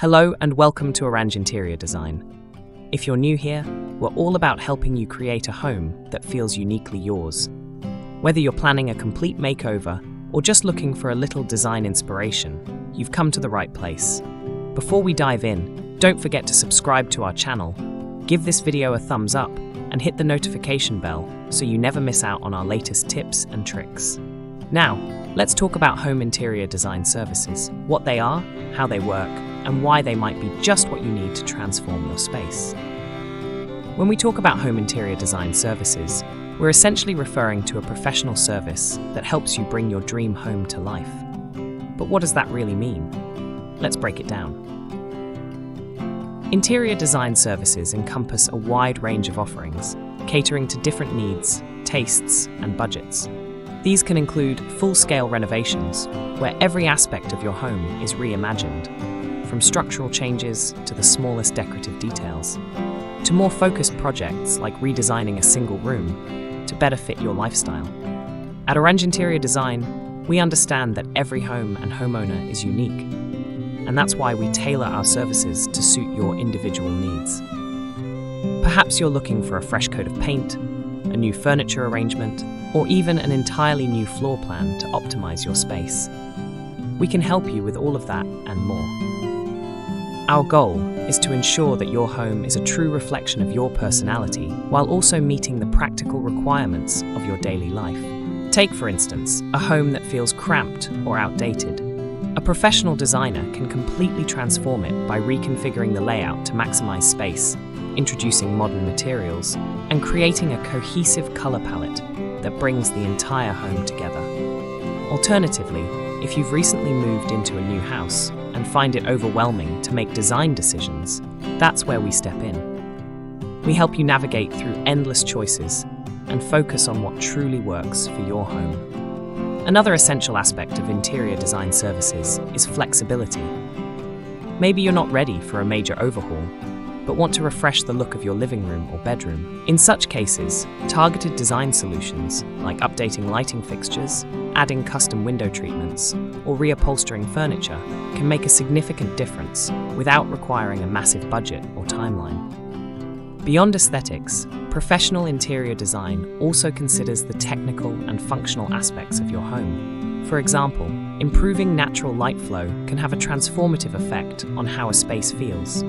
Hello and welcome to Orange Interior Design. If you're new here, we're all about helping you create a home that feels uniquely yours. Whether you're planning a complete makeover or just looking for a little design inspiration, you've come to the right place. Before we dive in, don't forget to subscribe to our channel, give this video a thumbs up, and hit the notification bell so you never miss out on our latest tips and tricks. Now, let's talk about home interior design services, what they are, how they work, and why they might be just what you need to transform your space. When we talk about home interior design services, we're essentially referring to a professional service that helps you bring your dream home to life. But what does that really mean? Let's break it down. Interior design services encompass a wide range of offerings, catering to different needs, tastes, and budgets. These can include full-scale renovations, where every aspect of your home is reimagined, from structural changes to the smallest decorative details, to more focused projects like redesigning a single room to better fit your lifestyle. At Orange Interior Design, we understand that every home and homeowner is unique, and that's why we tailor our services to suit your individual needs. Perhaps you're looking for a fresh coat of paint, a new furniture arrangement, or even an entirely new floor plan to optimize your space. We can help you with all of that and more. Our goal is to ensure that your home is a true reflection of your personality while also meeting the practical requirements of your daily life. Take, for instance, a home that feels cramped or outdated. A professional designer can completely transform it by reconfiguring the layout to maximize space, introducing modern materials, and creating a cohesive color palette that brings the entire home together. Alternatively, if you've recently moved into a new house and find it overwhelming to make design decisions, that's where we step in. We help you navigate through endless choices and focus on what truly works for your home. Another essential aspect of interior design services is flexibility. Maybe you're not ready for a major overhaul, but want to refresh the look of your living room or bedroom. In such cases, targeted design solutions like updating lighting fixtures, adding custom window treatments, or reupholstering furniture can make a significant difference without requiring a massive budget or timeline. Beyond aesthetics, professional interior design also considers the technical and functional aspects of your home. For example, improving natural light flow can have a transformative effect on how a space feels.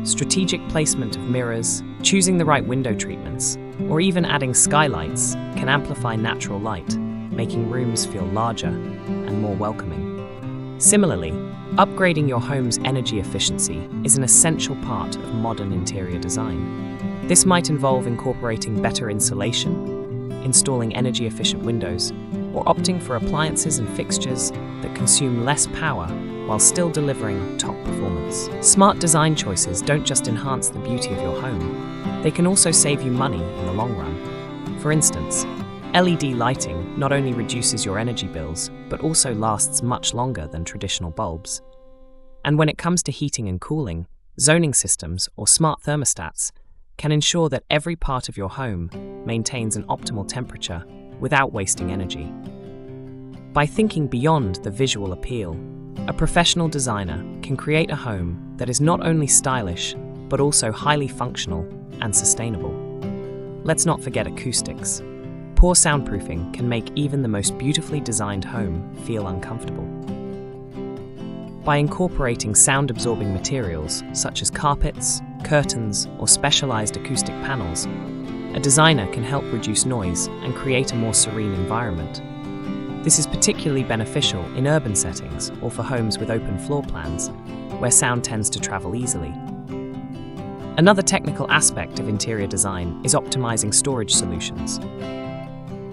Strategic placement of mirrors, choosing the right window treatments, or even adding skylights can amplify natural light, making rooms feel larger and more welcoming. Similarly, upgrading your home's energy efficiency is an essential part of modern interior design. This might involve incorporating better insulation, installing energy-efficient windows, or opting for appliances and fixtures that consume less power while still delivering top performance. Smart design choices don't just enhance the beauty of your home, they can also save you money in the long run. For instance, LED lighting not only reduces your energy bills, but also lasts much longer than traditional bulbs. And when it comes to heating and cooling, zoning systems or smart thermostats can ensure that every part of your home maintains an optimal temperature without wasting energy. By thinking beyond the visual appeal, a professional designer can create a home that is not only stylish, but also highly functional and sustainable. Let's not forget acoustics. Poor soundproofing can make even the most beautifully designed home feel uncomfortable. By incorporating sound-absorbing materials such as carpets, curtains, or specialized acoustic panels, a designer can help reduce noise and create a more serene environment. This is particularly beneficial in urban settings or for homes with open floor plans, where sound tends to travel easily. Another technical aspect of interior design is optimizing storage solutions.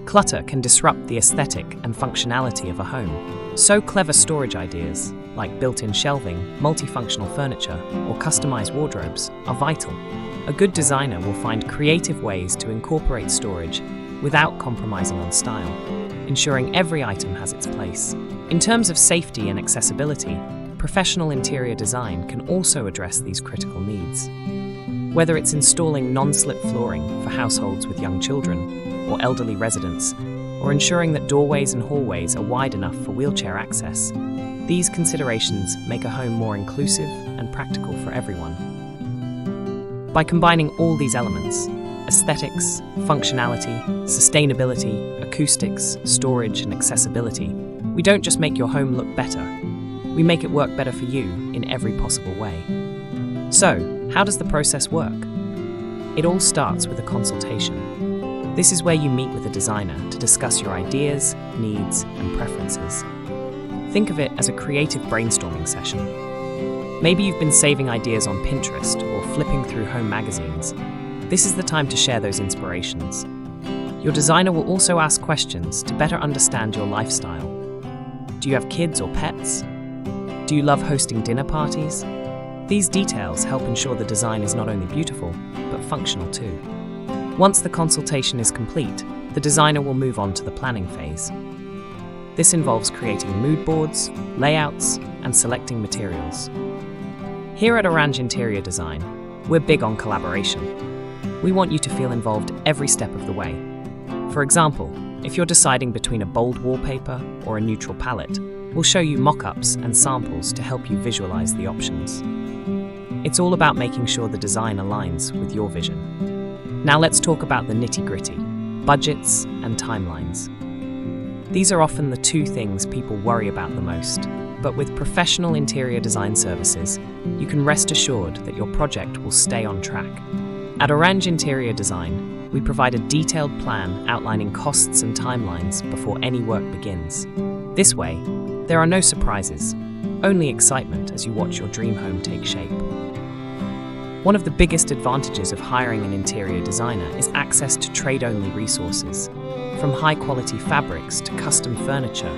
Clutter can disrupt the aesthetic and functionality of a home, so clever storage ideas, like built-in shelving, multifunctional furniture, or customized wardrobes, are vital. A good designer will find creative ways to incorporate storage without compromising on style, ensuring every item has its place. In terms of safety and accessibility, professional interior design can also address these critical needs. Whether it's installing non-slip flooring for households with young children or elderly residents, or ensuring that doorways and hallways are wide enough for wheelchair access, these considerations make a home more inclusive, and practical for everyone. By combining all these elements, aesthetics, functionality, sustainability, acoustics, storage, and accessibility, we don't just make your home look better, we make it work better for you in every possible way. So, how does the process work? It all starts with a consultation. This is where you meet with a designer to discuss your ideas, needs, and preferences. Think of it as a creative brainstorming session. Maybe you've been saving ideas on Pinterest or flipping through home magazines. This is the time to share those inspirations. Your designer will also ask questions to better understand your lifestyle. Do you have kids or pets? Do you love hosting dinner parties? These details help ensure the design is not only beautiful, but functional too. Once the consultation is complete, the designer will move on to the planning phase. This involves creating mood boards, layouts, and selecting materials. Here at Orange Interior Design, we're big on collaboration. We want you to feel involved every step of the way. For example, if you're deciding between a bold wallpaper or a neutral palette, we'll show you mock-ups and samples to help you visualize the options. It's all about making sure the design aligns with your vision. Now let's talk about the nitty-gritty, budgets and timelines. These are often the two things people worry about the most, but with professional interior design services, you can rest assured that your project will stay on track. At Orange Interior Design, we provide a detailed plan outlining costs and timelines before any work begins. This way, there are no surprises, only excitement as you watch your dream home take shape. One of the biggest advantages of hiring an interior designer is access to trade-only resources. From high-quality fabrics to custom furniture,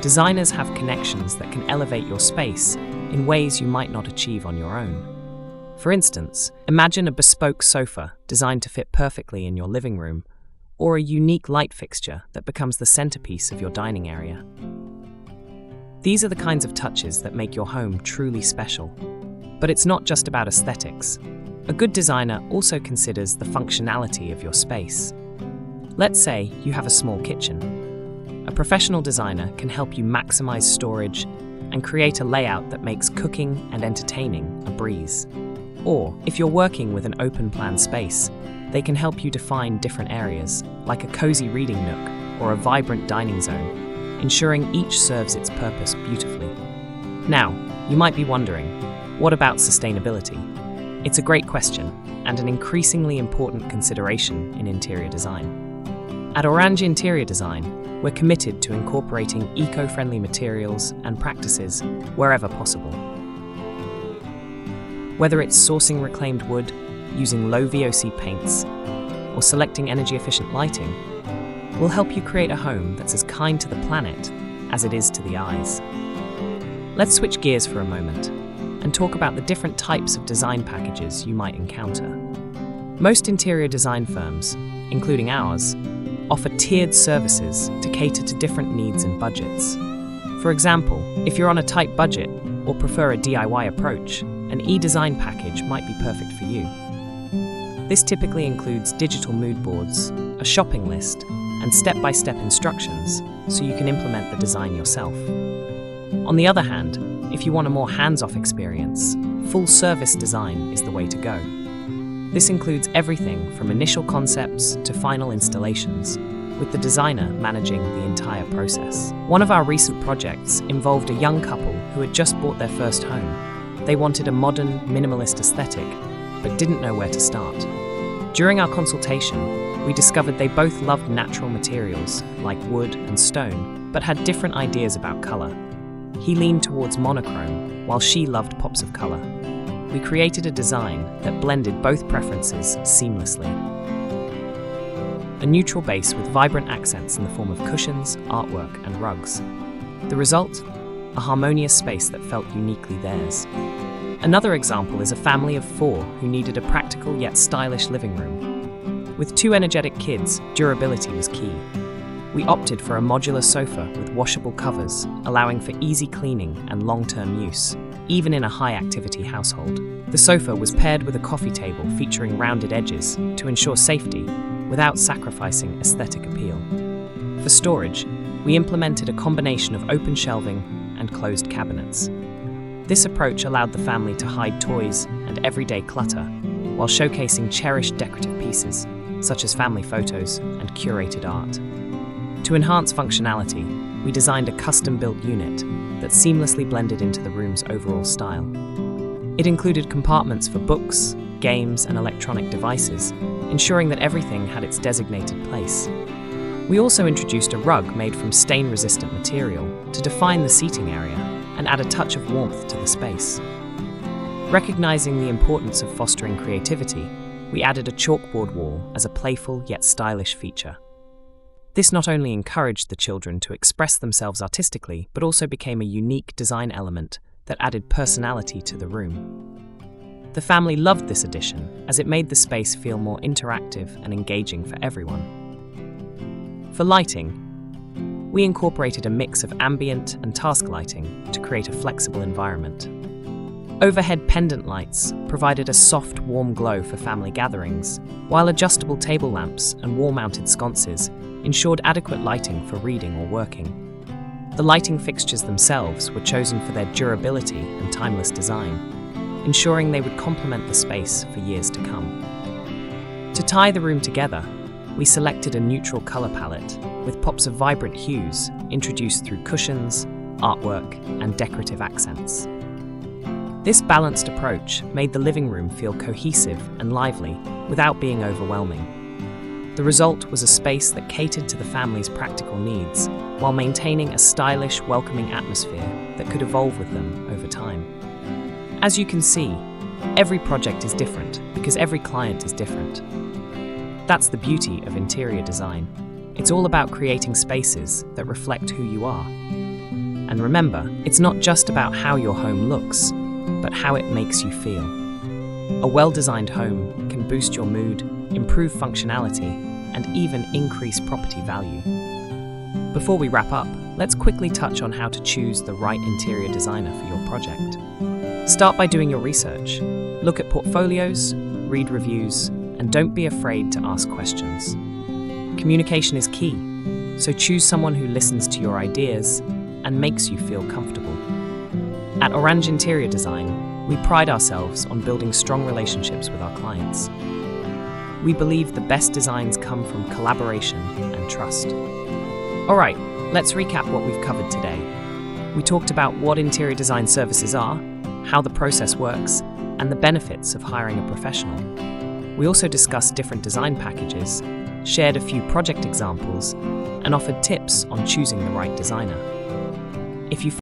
designers have connections that can elevate your space in ways you might not achieve on your own. For instance, imagine a bespoke sofa designed to fit perfectly in your living room, or a unique light fixture that becomes the centerpiece of your dining area. These are the kinds of touches that make your home truly special. But it's not just about aesthetics. A good designer also considers the functionality of your space. Let's say you have a small kitchen. A professional designer can help you maximize storage and create a layout that makes cooking and entertaining a breeze. Or, if you're working with an open-plan space, they can help you define different areas, like a cozy reading nook or a vibrant dining zone, ensuring each serves its purpose beautifully. Now, you might be wondering, what about sustainability? It's a great question, and an increasingly important consideration in interior design. At Orange Interior Design, we're committed to incorporating eco-friendly materials and practices wherever possible. Whether it's sourcing reclaimed wood, using low VOC paints, or selecting energy-efficient lighting, we'll help you create a home that's as kind to the planet as it is to the eyes. Let's switch gears for a moment and talk about the different types of design packages you might encounter. Most interior design firms, including ours, offer tiered services to cater to different needs and budgets. For example, if you're on a tight budget or prefer a DIY approach, an e-design package might be perfect for you. This typically includes digital mood boards, a shopping list, and step-by-step instructions so you can implement the design yourself. On the other hand, if you want a more hands-off experience, full-service design is the way to go. This includes everything from initial concepts to final installations, with the designer managing the entire process. One of our recent projects involved a young couple who had just bought their first home. They wanted a modern, minimalist aesthetic, but didn't know where to start. During our consultation, we discovered they both loved natural materials, like wood and stone, but had different ideas about color. He leaned towards monochrome, while she loved pops of color. We created a design that blended both preferences seamlessly. A neutral base with vibrant accents in the form of cushions, artwork, and rugs. The result? A harmonious space that felt uniquely theirs. Another example is a family of 4 who needed a practical yet stylish living room. With 2 energetic kids, durability was key. We opted for a modular sofa with washable covers, allowing for easy cleaning and long-term use, even in a high-activity household. The sofa was paired with a coffee table featuring rounded edges to ensure safety without sacrificing aesthetic appeal. For storage, we implemented a combination of open shelving and closed cabinets. This approach allowed the family to hide toys and everyday clutter while showcasing cherished decorative pieces, such as family photos and curated art. To enhance functionality, we designed a custom-built unit that seamlessly blended into the room's overall style. It included compartments for books, games, and electronic devices, ensuring that everything had its designated place. We also introduced a rug made from stain-resistant material to define the seating area and add a touch of warmth to the space. Recognizing the importance of fostering creativity, we added a chalkboard wall as a playful yet stylish feature. This not only encouraged the children to express themselves artistically, but also became a unique design element that added personality to the room. The family loved this addition as it made the space feel more interactive and engaging for everyone. For lighting, we incorporated a mix of ambient and task lighting to create a flexible environment. Overhead pendant lights provided a soft, warm glow for family gatherings, while adjustable table lamps and wall-mounted sconces ensured adequate lighting for reading or working. The lighting fixtures themselves were chosen for their durability and timeless design, ensuring they would complement the space for years to come. To tie the room together, we selected a neutral color palette with pops of vibrant hues introduced through cushions, artwork, and decorative accents. This balanced approach made the living room feel cohesive and lively without being overwhelming. The result was a space that catered to the family's practical needs while maintaining a stylish, welcoming atmosphere that could evolve with them over time. As you can see, every project is different because every client is different. That's the beauty of interior design. It's all about creating spaces that reflect who you are. And remember, it's not just about how your home looks, but how it makes you feel. A well-designed home can boost your mood, improve functionality, and even increase property value. Before we wrap up, let's quickly touch on how to choose the right interior designer for your project. Start by doing your research. Look at portfolios, read reviews, and don't be afraid to ask questions. Communication is key, so choose someone who listens to your ideas and makes you feel comfortable. At Orange Interior Design, we pride ourselves on building strong relationships with our clients. We believe the best designs come from collaboration and trust. All right, let's recap what we've covered today. We talked about what interior design services are, how the process works, and the benefits of hiring a professional. We also discussed different design packages, shared a few project examples, and offered tips on choosing the right designer. If you